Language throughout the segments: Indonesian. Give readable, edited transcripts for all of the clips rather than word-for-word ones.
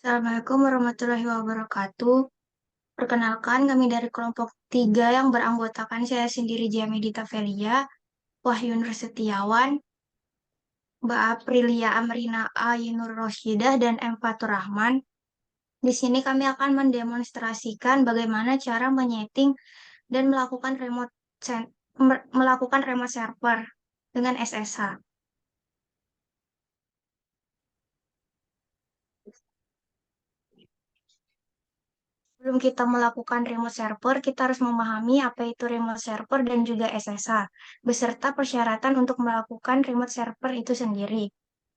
Assalamualaikum warahmatullahi wabarakatuh. Perkenalkan, kami dari kelompok 3 yang beranggotakan saya sendiri Diamedita Velia, Wahyu Nur Setiawan, Mbak Aprilia Amrina Ainur Rosyidah, dan M. Fatur Rahman. Di sini kami akan mendemonstrasikan bagaimana cara menyeting dan melakukan remote server dengan SSH. Sebelum kita melakukan remote server, kita harus memahami apa itu remote server dan juga SSH, beserta persyaratan untuk melakukan remote server itu sendiri.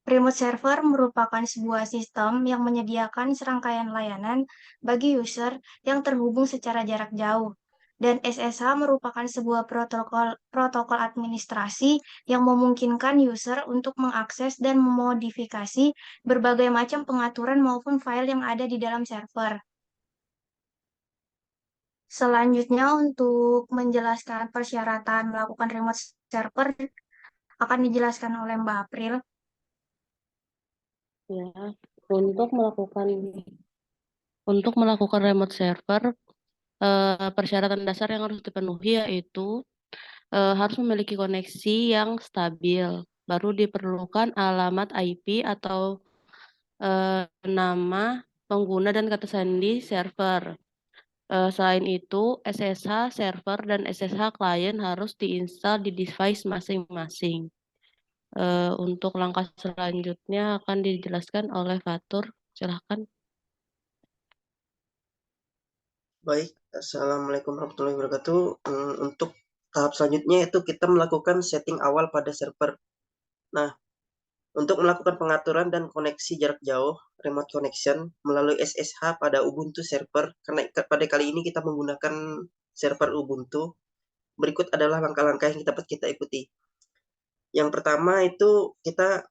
Remote server merupakan sebuah sistem yang menyediakan serangkaian layanan bagi user yang terhubung secara jarak jauh. Dan SSH merupakan sebuah protokol administrasi yang memungkinkan user untuk mengakses dan memodifikasi berbagai macam pengaturan maupun file yang ada di dalam server. Selanjutnya, untuk menjelaskan persyaratan melakukan remote server akan dijelaskan oleh Mbak April. Ya, untuk melakukan remote server, persyaratan dasar yang harus dipenuhi yaitu harus memiliki koneksi yang stabil. Baru diperlukan alamat IP atau nama pengguna dan kata sandi server. Selain itu, SSH server dan SSH klien harus diinstal di device masing-masing. Untuk langkah selanjutnya akan dijelaskan oleh Fatur. Silahkan. Baik, Assalamualaikum warahmatullahi wabarakatuh. Untuk tahap selanjutnya itu kita melakukan setting awal pada server. Nah, untuk melakukan pengaturan dan koneksi jarak jauh, remote connection, melalui SSH pada Ubuntu server, karena pada kali ini kita menggunakan server Ubuntu, berikut adalah langkah-langkah yang dapat kita ikuti. Yang pertama itu kita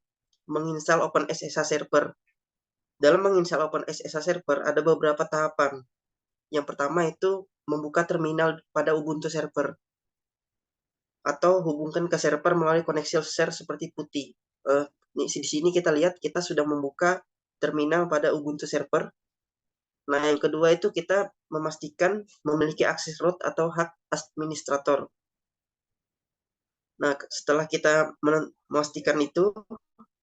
menginstal OpenSSH server. Dalam menginstal OpenSSH server ada beberapa tahapan. Yang pertama itu membuka terminal pada Ubuntu server atau hubungkan ke server melalui koneksi share seperti putih. Di sini kita lihat kita sudah membuka terminal pada Ubuntu server. Nah, yang kedua itu kita memastikan memiliki akses root atau hak administrator. Nah, setelah kita memastikan itu,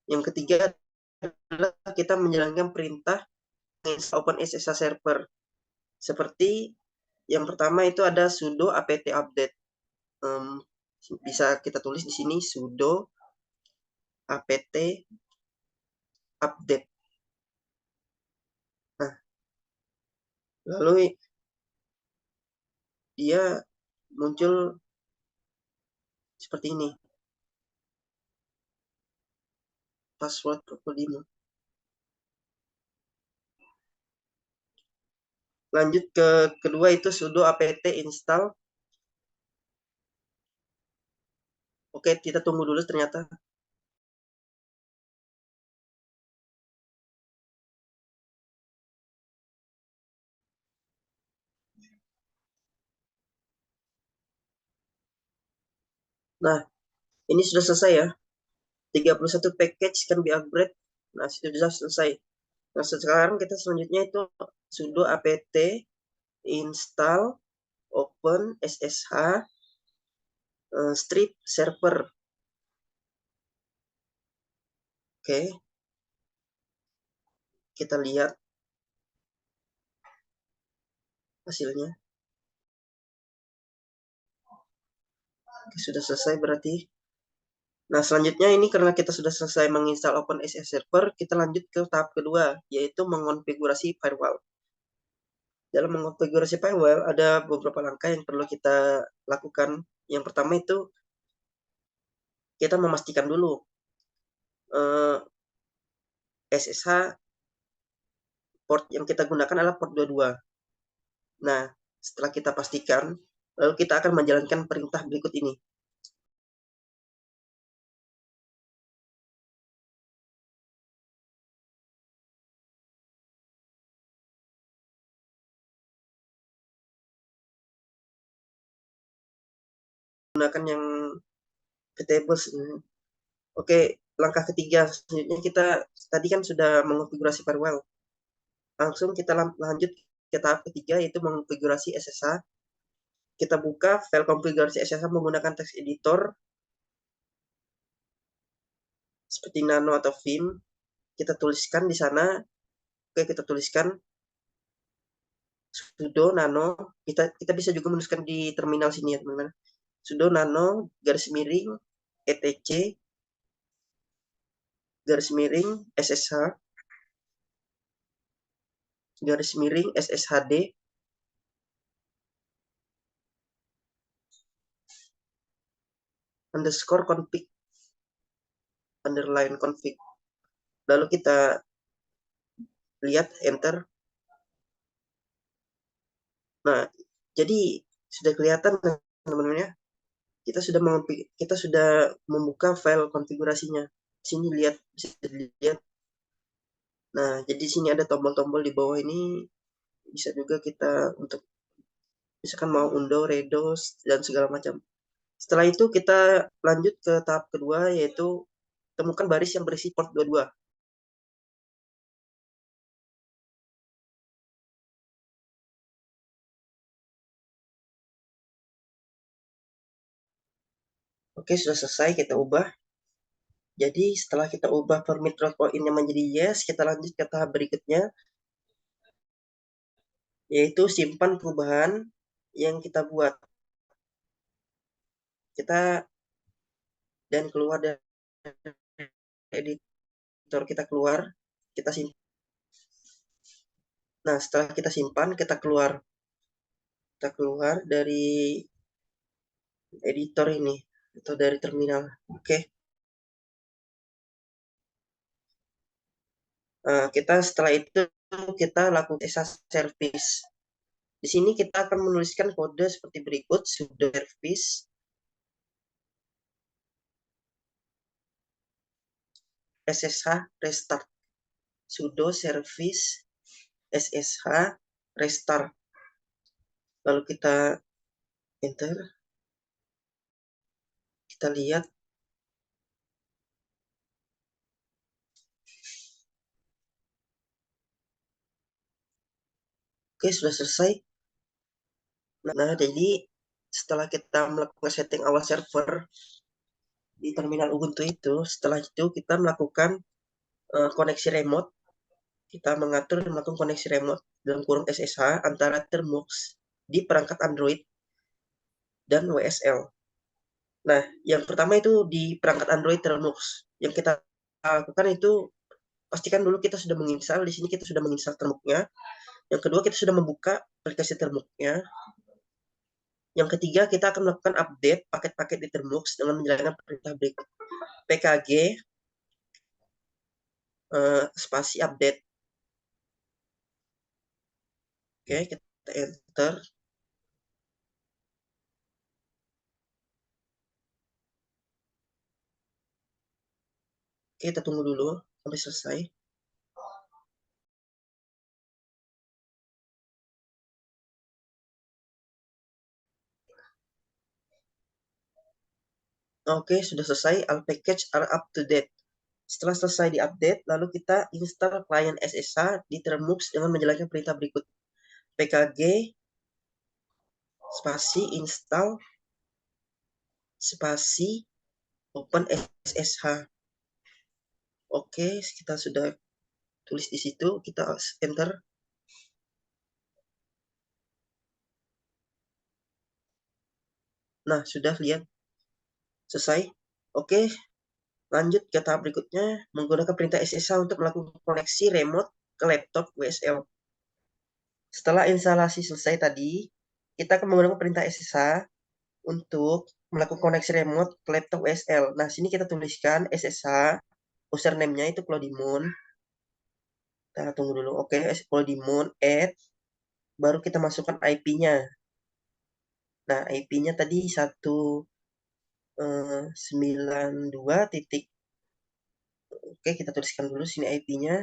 yang ketiga adalah kita menjalankan perintah OpenSSH server. Seperti yang pertama itu ada sudo apt update. Bisa kita tulis di sini sudo apt update. Nah, lalu dia muncul seperti ini. Password Propolimo. Lanjut ke kedua itu sudo apt install. Oke, kita tunggu dulu ternyata. Nah, ini sudah selesai ya. 31 package can be upgrade. Nah, sudah selesai. Nah, sekarang kita selanjutnya itu sudo apt install open ssh strip server. Oke. Kita lihat hasilnya. Oke, sudah selesai berarti. Nah, selanjutnya ini karena kita sudah selesai menginstal OpenSSH Server, kita lanjut ke tahap kedua, yaitu mengonfigurasi firewall. Dalam mengonfigurasi firewall, ada beberapa langkah yang perlu kita lakukan. Yang pertama itu, kita memastikan dulu SSH port yang kita gunakan adalah port 22. Nah, setelah kita pastikan, lalu kita akan menjalankan perintah berikut ini. Gunakan yang tables. Oke, langkah ketiga selanjutnya kita tadi kan sudah mengonfigurasi firewall. langsung kita lanjut ke tahap ketiga, yaitu mengonfigurasi SSH. Kita buka file konfigurasi SSH menggunakan text editor seperti Nano atau Vim. Kita tuliskan di sana. Oke, kita tuliskan sudo nano. Kita bisa juga menuliskan di terminal sini ya, teman-teman. Sudo nano garis miring etc garis miring ssh garis miring sshd underscore config underline config. Lalu kita lihat enter. Nah, jadi sudah kelihatan teman-teman ya. Kita sudah membuka file konfigurasinya. Sini lihat, bisa dilihat. Nah, jadi sini ada tombol-tombol di bawah ini, bisa juga kita untuk misalkan mau undo, redo, dan segala macam. Setelah itu kita lanjut ke tahap kedua, yaitu temukan baris yang berisi port 22. Oke, sudah selesai, kita ubah. Jadi setelah kita ubah permit route point-nya menjadi yes, kita lanjut ke tahap berikutnya, yaitu simpan perubahan yang kita buat. Kita dan keluar dari editor, kita keluar, kita simpan. Nah, setelah kita simpan, kita keluar dari editor ini atau dari terminal. Oke. Nah, setelah itu kita lakukan SSH service. Di sini kita akan menuliskan kode seperti berikut: sudo service SSH restart. Sudo service SSH restart. Lalu kita enter. Kita lihat. Oke, sudah selesai. Nah, jadi setelah kita melakukan setting awal server di terminal Ubuntu itu, setelah itu kita melakukan koneksi remote. Kita mengatur dan melakukan koneksi remote dalam kurung SSH antara Termux di perangkat Android dan WSL. Nah, yang pertama itu di perangkat Android Termux. Yang kita lakukan itu pastikan dulu kita sudah menginstal. Di sini kita sudah menginstal Termux-nya. Yang kedua, kita sudah membuka aplikasi Termux-nya. Yang ketiga, kita akan melakukan update paket-paket di Termux dengan menjalankan perintah berikut: pkg spasi update. Oke, kita enter. Oke, kita tunggu dulu sampai selesai. Oke, sudah selesai. All package are up to date. Setelah selesai diupdate, lalu kita install klien SSH di Termux dengan menjalankan perintah berikut: pkg spasi install spasi open SSH. Oke, kita sudah tulis di situ, kita enter. Nah, sudah lihat selesai. Oke, lanjut ke tahap berikutnya, menggunakan perintah SSH untuk melakukan koneksi remote ke laptop WSL. Setelah instalasi selesai tadi, kita akan menggunakan perintah SSH untuk melakukan koneksi remote ke laptop WSL. Nah, sini kita tuliskan SSH, username-nya itu Clodimon. Kita tunggu dulu. Oke, Clodimon add, baru kita masukkan IP-nya. Nah, IP-nya tadi 192 titik. Oke, kita tuliskan dulu sini IP-nya.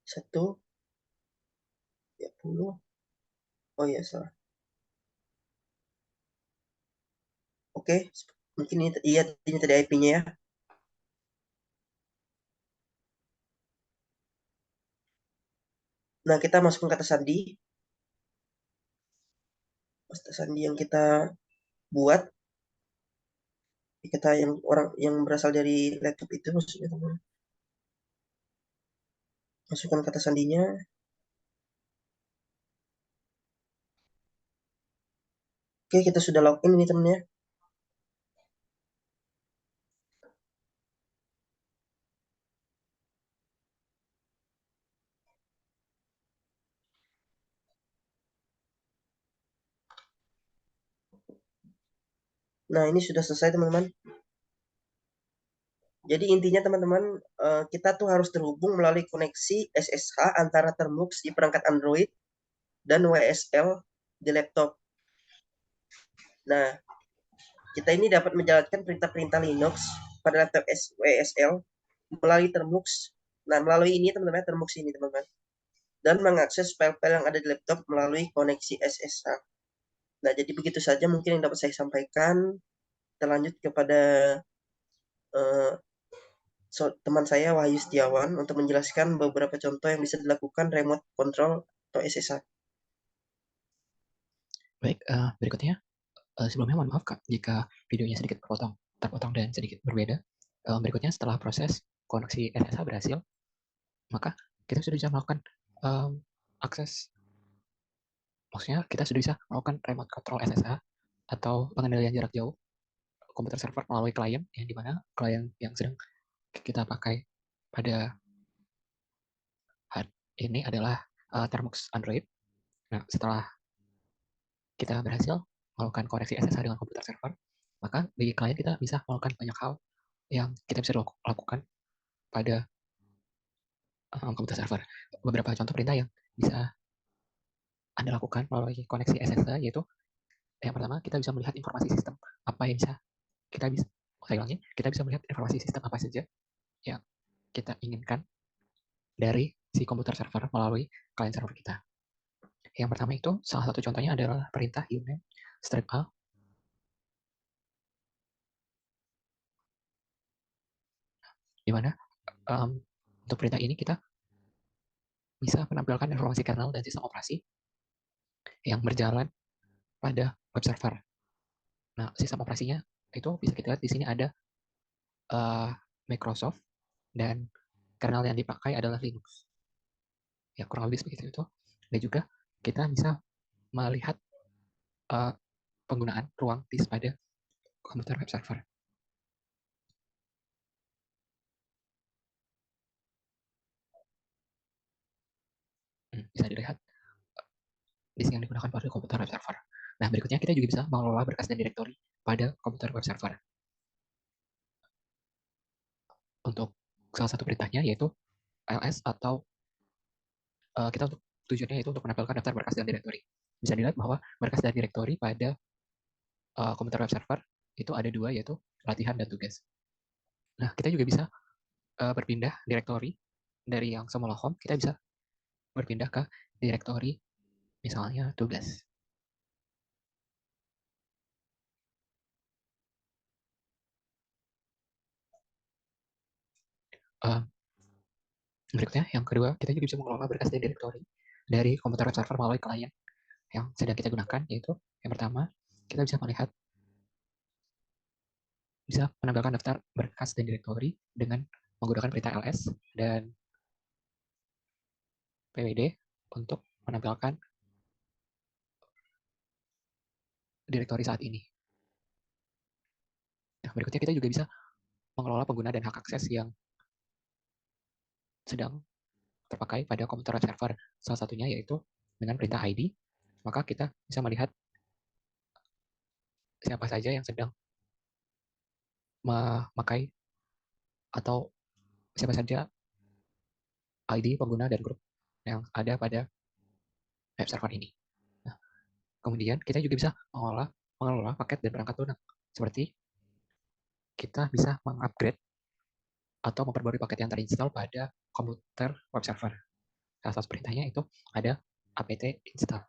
130. Oh iya, salah. Oke, mungkin ini tadi IP-nya ya. Nah, kita masukkan kata sandi. Kata sandi yang kita buat, kata yang berasal dari laptop itu maksudnya teman. Masukkan kata sandinya. Oke, kita sudah login ini teman ya. Nah, ini sudah selesai teman-teman. Jadi intinya teman-teman, kita tuh harus terhubung melalui koneksi SSH antara Termux di perangkat Android dan WSL di laptop. Nah, kita ini dapat menjalankan perintah-perintah Linux pada laptop WSL melalui Termux. Nah, melalui ini teman-teman, Termux ini teman-teman. Dan mengakses file-file yang ada di laptop melalui koneksi SSH. Nah, jadi begitu saja mungkin yang dapat saya sampaikan. Kita lanjut kepada teman saya Wahyu Setiawan untuk menjelaskan beberapa contoh yang bisa dilakukan remote control atau SSH. Baik, berikutnya sebelumnya mohon maaf Kak jika videonya sedikit terpotong dan sedikit berbeda. Berikutnya setelah proses koneksi SSH berhasil, maka kita sudah bisa melakukan akses, maksudnya kita sudah bisa melakukan remote control SSH atau pengendalian jarak jauh komputer server melalui klien, yang dimana klien yang sedang kita pakai pada ini adalah Termux Android. Nah, setelah kita berhasil melakukan koneksi SSH dengan komputer server, maka di klien kita bisa melakukan banyak hal yang kita bisa lakukan pada komputer server. Beberapa contoh perintah yang bisa Anda lakukan melalui koneksi SSH yaitu yang pertama, kita bisa melihat informasi sistem apa yang bisa kita bisa saya ulangi, kita bisa melihat informasi sistem apa saja yang kita inginkan dari si komputer server melalui klien server kita. Yang pertama itu, salah satu contohnya adalah perintah uname strip a, di mana untuk perintah ini kita bisa menampilkan informasi kernel dan sistem operasi yang berjalan pada web server. Nah, sistem operasinya itu bisa kita lihat di sini ada Microsoft dan kernel yang dipakai adalah Linux. Ya, kurang lebih seperti itu. Dan juga kita bisa melihat penggunaan ruang disk pada komputer web server. Bisa dilihat disk yang digunakan pada komputer web server. Nah, berikutnya kita juga bisa mengelola berkas dan direktori pada komputer web server. Untuk salah satu perintahnya yaitu ls atau kita untuk tujuannya itu untuk menampilkan daftar berkas dan direktori. Bisa dilihat bahwa berkas dan direktori pada komputer web server itu ada dua, yaitu latihan dan tugas. Nah, kita juga bisa berpindah direktori dari yang semula home, kita bisa berpindah ke direktori misalnya tugas. Berikutnya, yang kedua, kita juga bisa mengelola berkas dan direktori dari komputer web server melalui klien yang sedang kita gunakan, yaitu yang pertama, kita bisa melihat, bisa menampilkan daftar berkas dan direktori dengan menggunakan perintah ls dan pwd untuk menampilkan direktori saat ini. Nah, berikutnya kita juga bisa mengelola pengguna dan hak akses yang sedang terpakai pada komputer web server. Salah satunya yaitu dengan perintah ID, maka kita bisa melihat siapa saja yang sedang memakai atau siapa saja ID pengguna dan grup yang ada pada web server ini. Nah, kemudian kita juga bisa mengelola paket dan perangkat lunak, seperti kita bisa mengupgrade atau memperbarui paket yang terinstall pada komputer web server. Salah satu perintahnya itu ada apt install.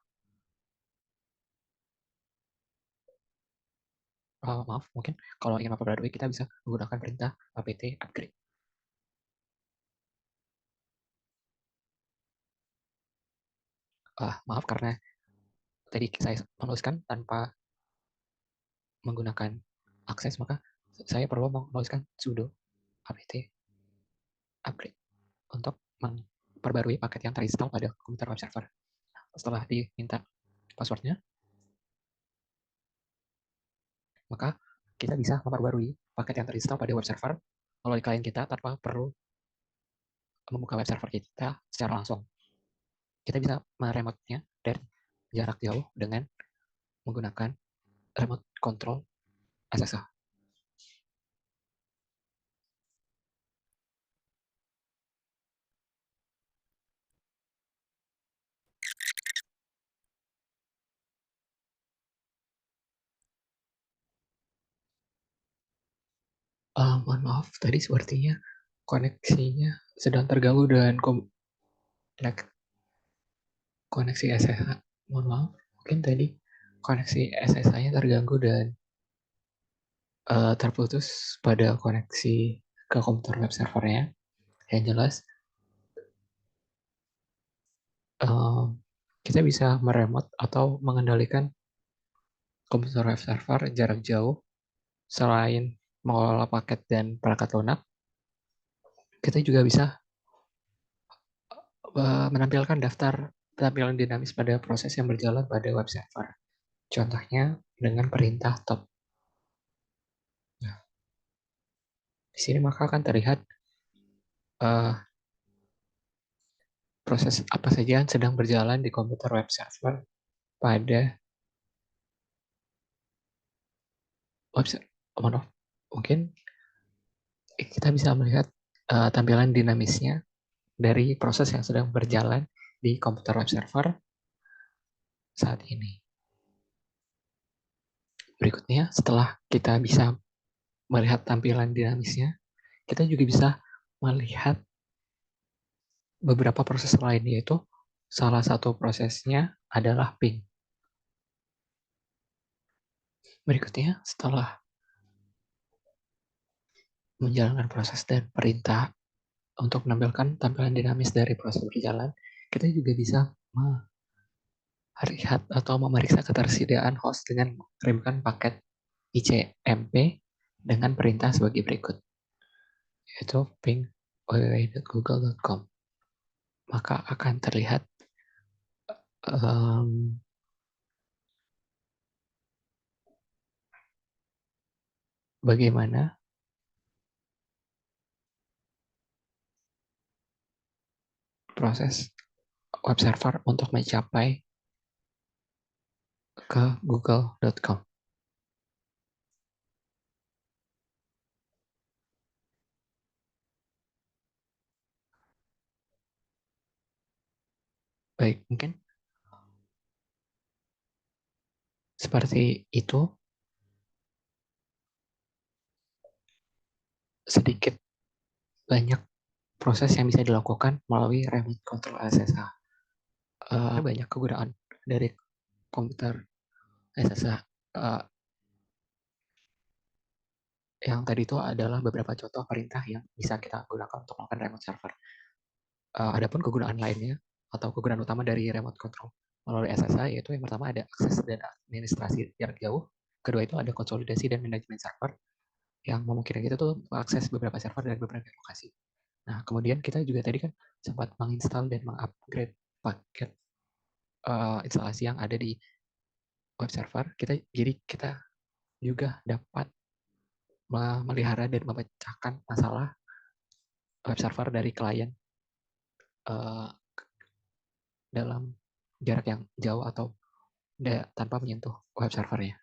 maaf, mungkin kalau ingin memperbarui kita bisa menggunakan perintah apt upgrade. Maaf karena tadi saya menuliskan tanpa menggunakan akses, maka saya perlu menuliskan sudo apt upgrade untuk memperbarui paket yang terinstall pada komputer web server. Setelah diminta passwordnya, maka kita bisa memperbarui paket yang terinstall pada web server melalui klien kita tanpa perlu membuka web server kita secara langsung. Kita bisa meremote-nya dari jarak jauh dengan menggunakan remote control SSH. Mohon maaf, tadi sepertinya koneksinya sedang terganggu dengan koneksi SSH. Mohon maaf, mungkin tadi koneksi SSH-nya terganggu dan terputus pada koneksi ke komputer web servernya. Yang jelas, kita bisa meremote atau mengendalikan komputer web server jarak jauh. Selain mengelola paket dan perangkat lunak, kita juga bisa menampilkan daftar tampilan dinamis pada proses yang berjalan pada web server. Contohnya dengan perintah top. Nah, di sini maka akan terlihat proses apa saja yang sedang berjalan di komputer web server pada website. Mungkin kita bisa melihat tampilan dinamisnya dari proses yang sedang berjalan di komputer web server saat ini. Berikutnya, setelah kita bisa melihat tampilan dinamisnya, kita juga bisa melihat beberapa proses lain, yaitu salah satu prosesnya adalah ping. Berikutnya, setelah menjalankan proses dan perintah untuk menampilkan tampilan dinamis dari proses berjalan, kita juga bisa melihat atau memeriksa ketersediaan host dengan mengirimkan paket ICMP dengan perintah sebagai berikut, yaitu ping www.google.com. Maka akan terlihat bagaimana proses web server untuk mencapai ke google.com. Baik, mungkin seperti itu sedikit banyak proses yang bisa dilakukan melalui remote control SSH. Banyak kegunaan dari komputer SSH. Yang tadi itu adalah beberapa contoh perintah yang bisa kita gunakan untuk melakukan remote server. Adapun kegunaan lainnya atau kegunaan utama dari remote control melalui SSH yaitu yang pertama ada akses dan administrasi jarak jauh. Kedua itu ada konsolidasi dan manajemen server yang memungkinkan kita tuh mengakses beberapa server dari beberapa lokasi. Nah, kemudian kita juga tadi kan sempat menginstal dan mengupgrade paket instalasi yang ada di web server. Jadi kita juga dapat memelihara dan memecahkan masalah web server dari klien dalam jarak yang jauh atau tanpa menyentuh web servernya.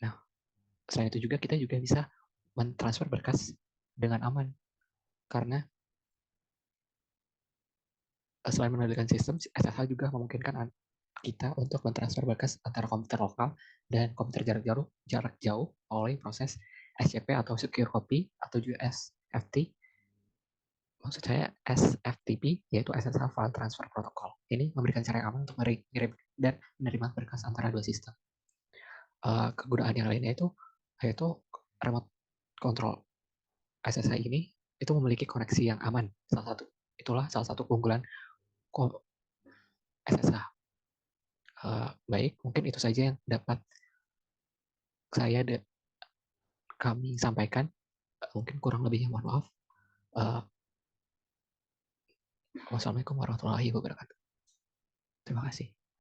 Nah, selain itu juga kita juga bisa mentransfer berkas dengan aman karena selain mengendalikan sistem, SSH juga memungkinkan kita untuk mentransfer berkas antara komputer lokal dan komputer jarak jauh oleh proses SCP atau Secure Copy atau juga SFT. Maksud saya SFTP, yaitu SSH File Transfer Protocol. Ini memberikan cara yang aman untuk mengirim dan menerima berkas antara dua sistem. Kegunaan yang lainnya itu yaitu remote control SSH ini itu memiliki koneksi yang aman. Itulah salah satu keunggulan SSH. Baik, mungkin itu saja yang dapat kami sampaikan. Mungkin kurang lebihnya mohon maaf. Wassalamualaikum warahmatullahi wabarakatuh. Terima kasih.